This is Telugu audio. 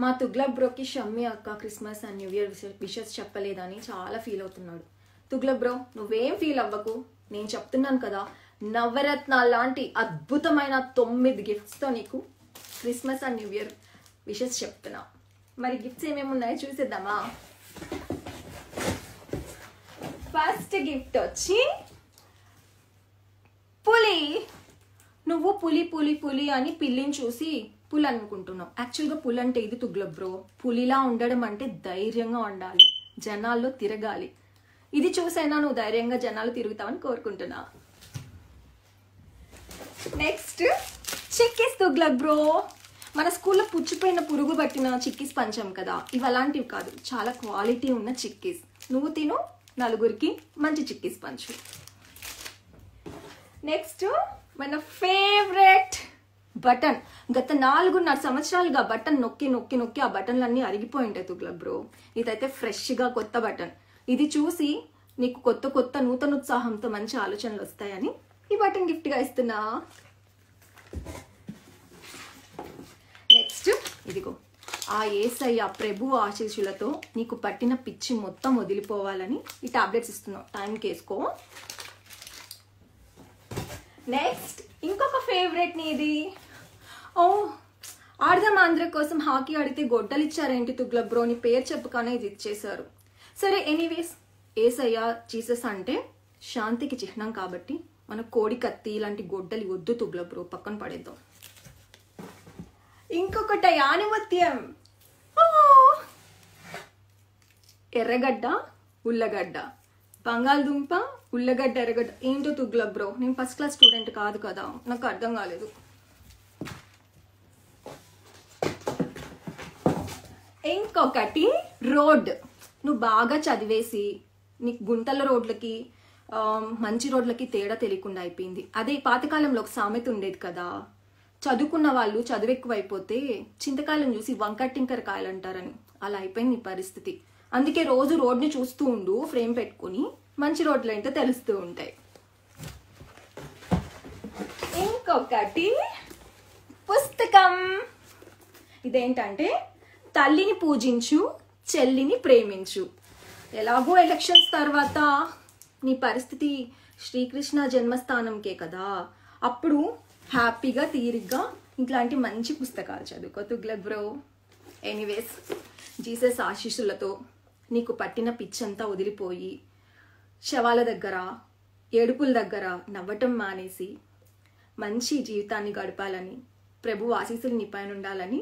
మా తుగ్లక్ బ్రోకి షమ్మి అక్క Christmas and new year wishes చెప్పలేదని చాలా ఫీల్ అవుతున్నాడు. తుగ్లక్ బ్రో నువ్వేం ఫీల్ అవ్వకు, నేను చెప్తున్నాను కదా, నవరత్నాల లాంటి అద్భుతమైన 9 గిఫ్ట్స్తో నీకు Christmas and new year wishes చెప్తున్నా. మరి గిఫ్ట్స్ ఏమేమి ఉన్నాయో చూసేద్దామా. ఫస్ట్ గిఫ్ట్ వచ్చి పులి. నువ్వు పులి పులి పులి అని పిల్లిని చూసి పులి అనుకుంటున్నావు. యాక్చువల్గా పులి అంటే ఇది తుగ్లక్ బ్రో. పులిలా ఉండడం అంటే ధైర్యంగా ఉండాలి, జనాల్లో తిరగాలి. ఇది చూసైనా నువ్వు ధైర్యంగా జనాలు తిరుగుతావని కోరుకుంటున్నా. Next chickies Tughlaq bro. మన స్కూల్లో పుచ్చిపోయిన పురుగు పట్టిన చిక్కీస్ పంచాం కదా, ఇవి అలాంటివి కాదు, చాలా క్వాలిటీ ఉన్న చిక్కీస్. నువ్వు తిను, నలుగురికి మంచి చిక్కీస్ పంచు. నెక్స్ట్ మన ఫేవరెట్ బటన్. గత 4.5 సంవత్సరాలుగా బటన్ నొక్కి నొక్కి నొక్కి ఆ బటన్లన్నీ అరిగిపోయి ఉంటాయి తుగ్లక్ బ్రో. ఇదైతే ఫ్రెష్గా కొత్త బటన్. ఇది చూసి నీకు కొత్త కొత్త నూతన ఉత్సాహంతో మంచి ఆలోచనలు వస్తాయని ఈ బటన్ గిఫ్ట్గా ఇస్తున్నా. నెక్స్ట్ ఇదిగో, ఆ యేసయ్య ప్రభు ఆశీస్సులతో నీకు పట్టిన పిచ్చి మొత్తం వదిలిపోవాలని ఈ టాబ్లెట్స్ ఇస్తున్నావు, టైంకి వేసుకో. నెక్స్ట్ ఇంకొక ఫేవరెట్ నీది. ఓ ఆడదాం ఆంధ్ర కోసం హాకీ ఆడితే గొడ్డలు ఇచ్చారేంటి తుగ్లక్ బ్రో, నీ పేరు చెప్పగానే ఇది ఇచ్చేశారు. సరే ఎనీవేస్, యేసయ్య జీసస్ అంటే శాంతికి చిహ్నం కాబట్టి మన కోడి కత్తి ఇలాంటి గొడ్డలి వద్దు తుగ్లక్ బ్రో, పక్కన పడేద్దాం. ఇంకొకట యానిమత్యం. ఎర్రగడ్డ ఉల్లగడ్డ, బంగాళదుంప ఉల్లగడ్డ ఎర్రగడ్డ. ఏంటో తుగ్లక్ బ్రో, నేను ఫస్ట్ క్లాస్ స్టూడెంట్ కాదు కదా, నాకు అర్థం కాలేదు. ఇంకొకటి రోడ్. నువ్వు బాగా చదివేసి నీకు గుంటల రోడ్లకి మంచి రోడ్లకి తేడా తెలియకుండా అయిపోయింది. అదే పాతకాలంలో ఒక సామెత ఉండేది కదా, చదువుకున్న వాళ్ళు చదువు ఎక్కువైపోతే చింతకాయలను చూసి వంకట్టింకర కాయలు అంటారని. అలా అయిపోయింది నీ పరిస్థితి. అందుకే రోజు రోడ్ని చూస్తూ ఉండు, ఫ్రేమ్ పెట్టుకుని, మంచి రోడ్లు ఏంటో తెలుస్తూ ఉంటాయి. ఇంకొకటి పుస్తకం. ఇదేంటంటే తల్లిని పూజించు, చెల్లిని ప్రేమించు. ఎలాగో ఎలక్షన్స్ తర్వాత నీ పరిస్థితి శ్రీకృష్ణ జన్మస్థానంకే కదా, అప్పుడు హ్యాపీగా తీరిగ్గా ఇట్లాంటి మంచి పుస్తకాలు చదువుకో తుగ్లక్ బ్రో. ఎనీవేస్, జీసస్ ఆశీస్సులతో నీకు పట్టిన పిచ్చంతా వదిలిపోయి శవాల దగ్గర ఏడుపుల దగ్గర నవ్వటం మానేసి మంచి జీవితాన్ని గడపాలని, ప్రభు ఆశీస్సులు నీ పైన ఉండాలని